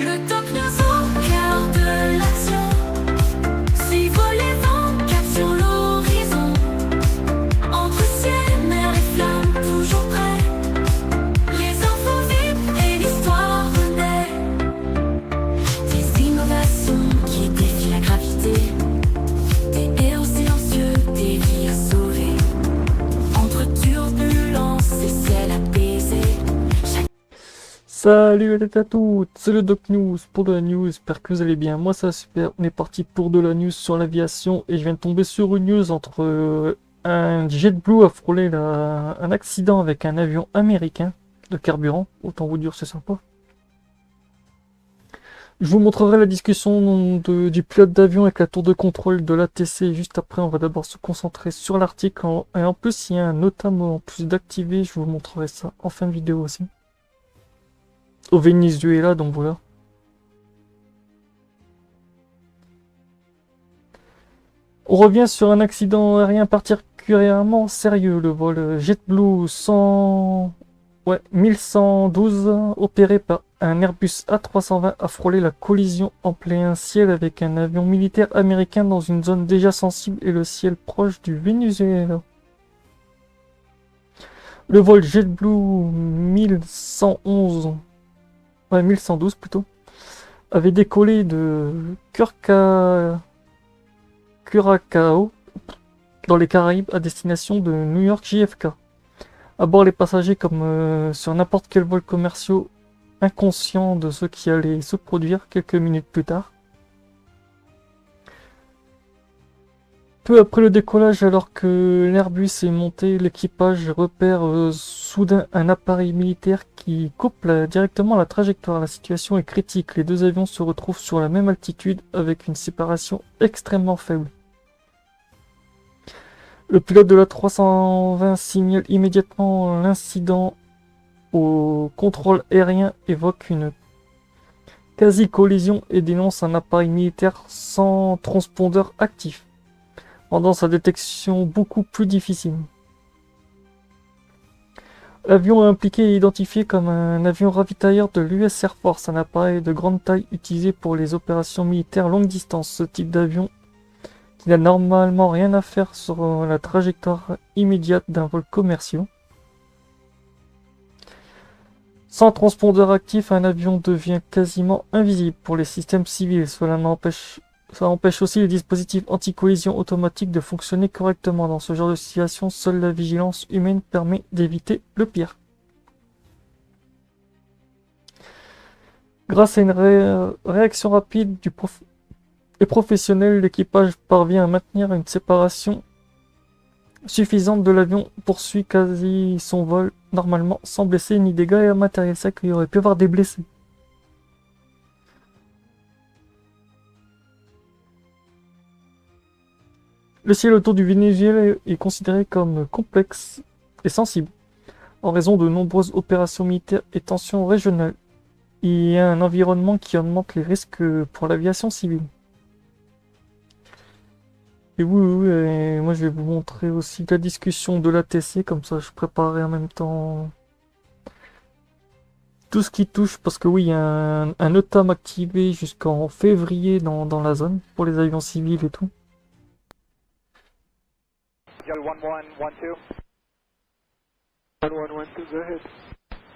Le top nous au cœur de l'action. Suivre les vents, cap sur l'horizon. Entre ciel, mer et flammes, toujours prêts. Les infos vives et l'histoire renaît. Des innovations qui défient la gravité. Des héros silencieux, des vies à sauver. Entre turbulences et ciel apaisé. Salut à toutes, c'est le Doc News pour de la news, j'espère que vous allez bien, moi ça va super, on est parti pour de la news sur l'aviation et je viens de tomber sur une news entre un JetBlue a frôlé un accident avec un avion américain de carburant, autant vous dire c'est sympa. Je vous montrerai la discussion du pilote d'avion avec la tour de contrôle de l'ATC juste après, on va d'abord se concentrer sur l'article et en plus il y a un notamment en plus d'activer, je vous montrerai ça en fin de vidéo aussi. Au Venezuela, donc voilà. On revient sur un accident aérien particulièrement sérieux, le vol JetBlue 1112 opéré par un Airbus A320 a frôlé la collision en plein ciel avec un avion militaire américain dans une zone déjà sensible et le ciel proche du Venezuela. Le vol JetBlue 1112 plutôt, avait décollé de Curacao dans les Caraïbes à destination de New York JFK. À bord, les passagers, comme sur n'importe quel vol commercial, inconscients de ce qui allait se produire quelques minutes plus tard. Peu après le décollage, alors que l'Airbus est monté, l'équipage repère soudain un appareil militaire qui coupe directement la trajectoire. La situation est critique, les deux avions se retrouvent sur la même altitude avec une séparation extrêmement faible. Le pilote de la 320 signale immédiatement l'incident au contrôle aérien, évoque une quasi-collision et dénonce un appareil militaire sans transpondeur actif, rendant sa détection beaucoup plus difficile. L'avion impliqué est identifié comme un avion ravitailleur de l'US Air Force, un appareil de grande taille utilisé pour les opérations militaires longue distance. Ce type d'avion, qui n'a normalement rien à faire sur la trajectoire immédiate d'un vol commercial. Sans transpondeur actif, un avion devient quasiment invisible pour les systèmes civils. Cela empêche aussi les dispositifs anti-collision automatiques de fonctionner correctement. Dans ce genre de situation, seule la vigilance humaine permet d'éviter le pire. Grâce à une réaction rapide et professionnelle, l'équipage parvient à maintenir une séparation suffisante de l'avion, poursuit quasi son vol normalement sans blessés ni dégâts matériels. C'est qu'il y aurait pu avoir des blessés. Le ciel autour du Venezuela est considéré comme complexe et sensible, en raison de nombreuses opérations militaires et tensions régionales. Il y a un environnement qui augmente les risques pour l'aviation civile. Et oui, et moi je vais vous montrer aussi la discussion de l'ATC, comme ça je préparerai en même temps tout ce qui touche, parce que oui, il y a un NOTAM activé jusqu'en février dans la zone, pour les avions civils et tout. 1112. 1112, go ahead.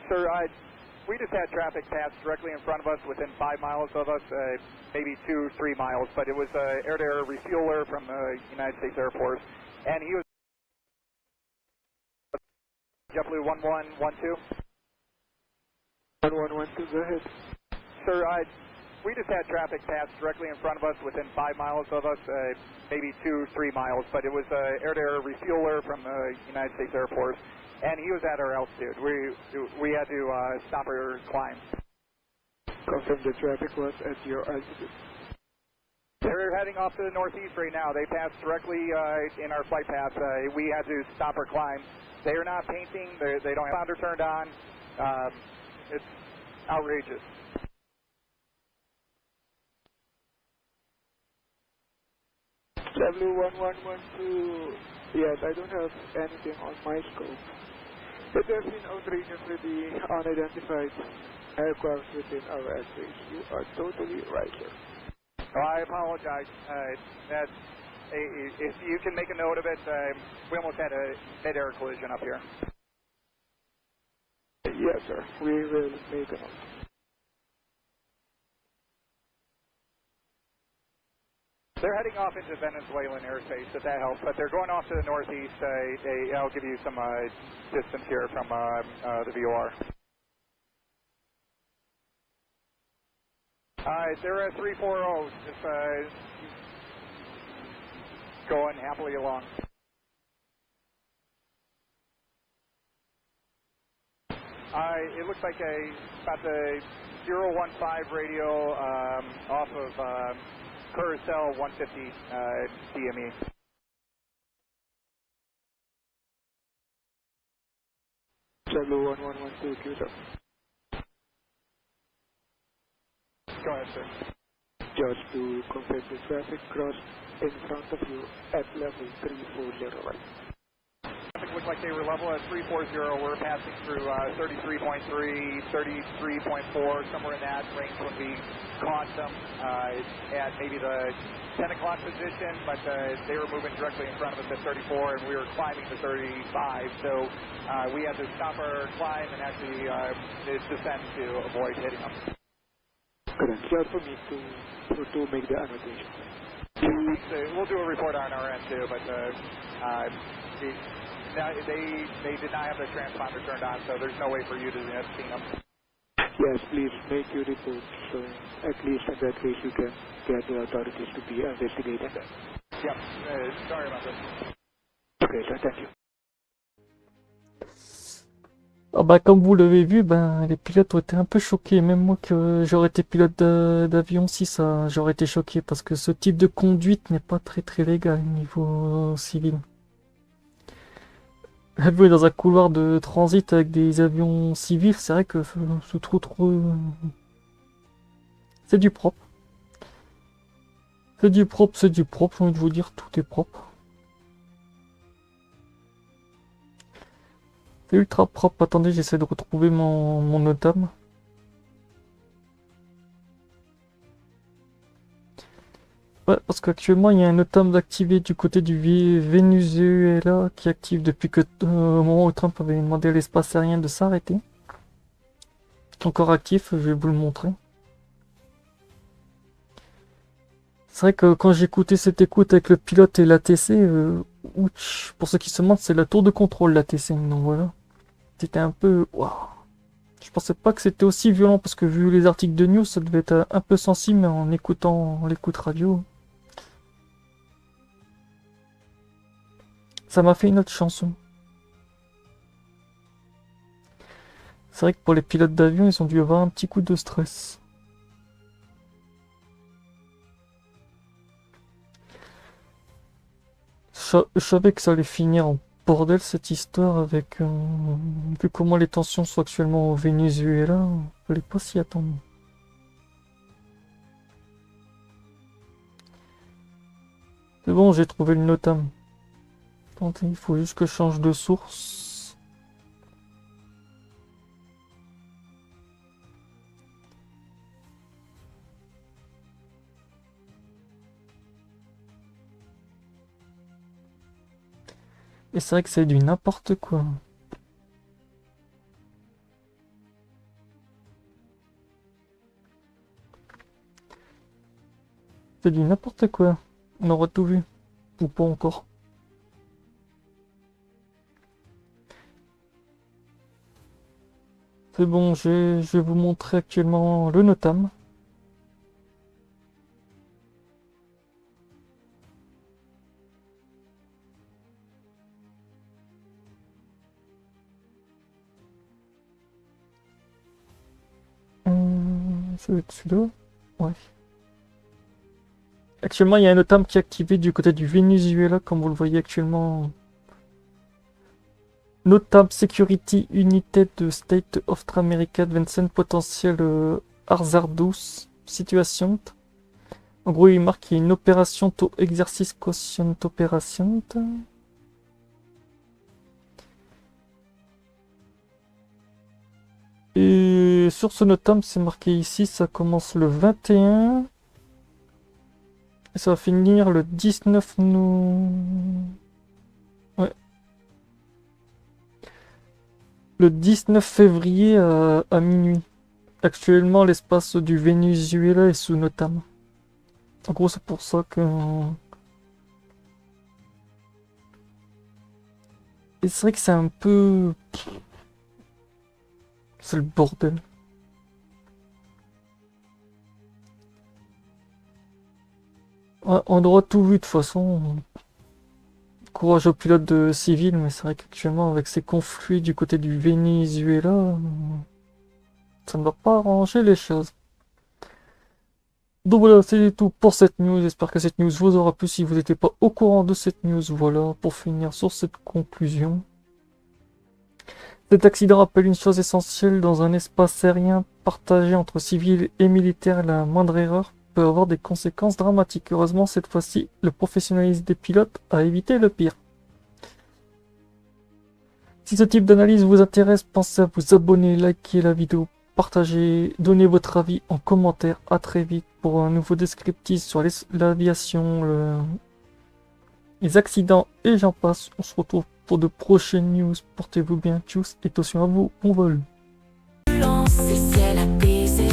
Sir, we just had traffic pass directly in front of us, within 5 miles of us, maybe 2, 3 miles, but it was an air-to-air refueler from the United States Air Force, and he was JetBlue 1112. 1112, go ahead. Sir, we just had traffic pass directly in front of us, within 5 miles of us, maybe 2, 3 miles, but it was an air-to-air refueler from the United States Air Force, and he was at our altitude. We had to stop our climb. Confirm the traffic was at your altitude. They're heading off to the northeast right now. They passed directly in our flight path. We had to stop our climb. They are not painting. They don't have sounder turned on. It's outrageous. W1112, yes, I don't have anything on my scope. But there's been outrageously unidentified aircraft within our airspace. You are totally right, sir. Oh, I apologize. If you can make a note of it, we almost had a mid-air collision up here. Yes, sir. We will make a note. They're heading off into Venezuelan airspace, if that helps, but they're going off to the northeast. I'll give you some distance here from the VOR. They're at 340, just going happily along. It looks like about the 015 radio off of Curacao 150 DME. Zulu 1112, Q, sir. Go ahead, sir. Just to confirm the traffic crossed in front of you at level 340, right? It looked like they were level at 340. We're passing through 33.3, 33.4, somewhere in that range when we caught them at maybe the 10 o'clock position, but they were moving directly in front of us at 34, and we were climbing to 35, so we had to stop our climb and actually descend to avoid hitting them. Correct. Just for me to make the annotation. We'll do a report on our end too, but they did not have the transponder turned on, so there's no way for you to have seen them. Yes, please make your report, so at least in that case you can get the authorities to be investigating that. Yep, sorry about this. Okay, sir, thank you. Ah bah, comme vous l'avez vu, ben, les pilotes ont été un peu choqués. Même moi, que j'aurais été pilote d'avion, si ça, j'aurais été choqué parce que ce type de conduite n'est pas très très légal au niveau civil. Vous dans un couloir de transit avec des avions civils, c'est vrai que c'est trop. C'est du propre. C'est du propre, j'ai envie de vous dire, tout est propre. C'est ultra propre. Attendez, j'essaie de retrouver mon NOTAM. Ouais, parce qu'actuellement il y a un NOTAM activé du côté du Venezuela qui est actif depuis que au moment où Trump avait demandé à l'espace aérien de s'arrêter. Encore actif, je vais vous le montrer. C'est vrai que quand j'écoutais cette écoute avec le pilote et l'ATC, pour ceux qui se demandent, c'est la tour de contrôle l'ATC, donc voilà. C'était un peu... Waouh. Je pensais pas que c'était aussi violent, parce que vu les articles de news, ça devait être un peu sensible, mais en écoutant l'écoute radio... Ça m'a fait une autre chanson. C'est vrai que pour les pilotes d'avion, ils ont dû avoir un petit coup de stress. Je savais que ça allait finir en bordel cette histoire avec... vu comment les tensions sont actuellement au Venezuela, il fallait pas s'y attendre. C'est bon, j'ai trouvé le NOTAM. Attendez, il faut juste que je change de source. Et c'est vrai que c'est du n'importe quoi. C'est du n'importe quoi. On aura tout vu. Ou pas encore. C'est bon, je vais vous montrer actuellement le NOTAM. Ça va être celui-là? Ouais. Actuellement, il y a un NOTAM qui est activé du côté du Venezuela, comme vous le voyez actuellement. NOTAM Security United de State of America Advanced Potential Hazardous Situation. En gros, il marque qu'il y a une opération to exercice quotient opération. Et Et sur ce Notam, c'est marqué ici, ça commence le 21. Et ça va finir le 19 Ouais. Le 19 février à minuit. Actuellement, l'espace du Venezuela est sous Notam. En gros, c'est pour ça que... Et c'est vrai que c'est un peu... C'est le bordel. Ouais, on aura tout vu de toute façon. Courage aux pilotes de civils, mais c'est vrai qu'actuellement, avec ces conflits du côté du Venezuela, ça ne va pas arranger les choses. Donc voilà, c'est tout pour cette news. J'espère que cette news vous aura plu si vous n'étiez pas au courant de cette news. Voilà, pour finir sur cette conclusion. Cet accident rappelle une chose essentielle: dans un espace aérien partagé entre civils et militaires, la moindre erreur peut avoir des conséquences dramatiques. Heureusement, cette fois-ci, le professionnalisme des pilotes a évité le pire. Si ce type d'analyse vous intéresse, pensez à vous abonner, liker la vidéo, partager, donner votre avis en commentaire. À très vite pour un nouveau descriptif sur l'aviation, les accidents et j'en passe. On se retrouve pour de prochaines news. Portez-vous bien, tchuss, et attention à vous, bon vol. Le ciel apaisé,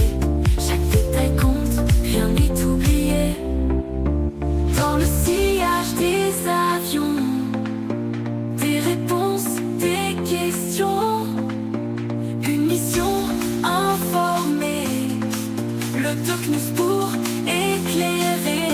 chaque détail compte, rien n'est oublié. Dans le sillage des avions, des réponses, des questions, une mission informée, le Doc News pour éclairer.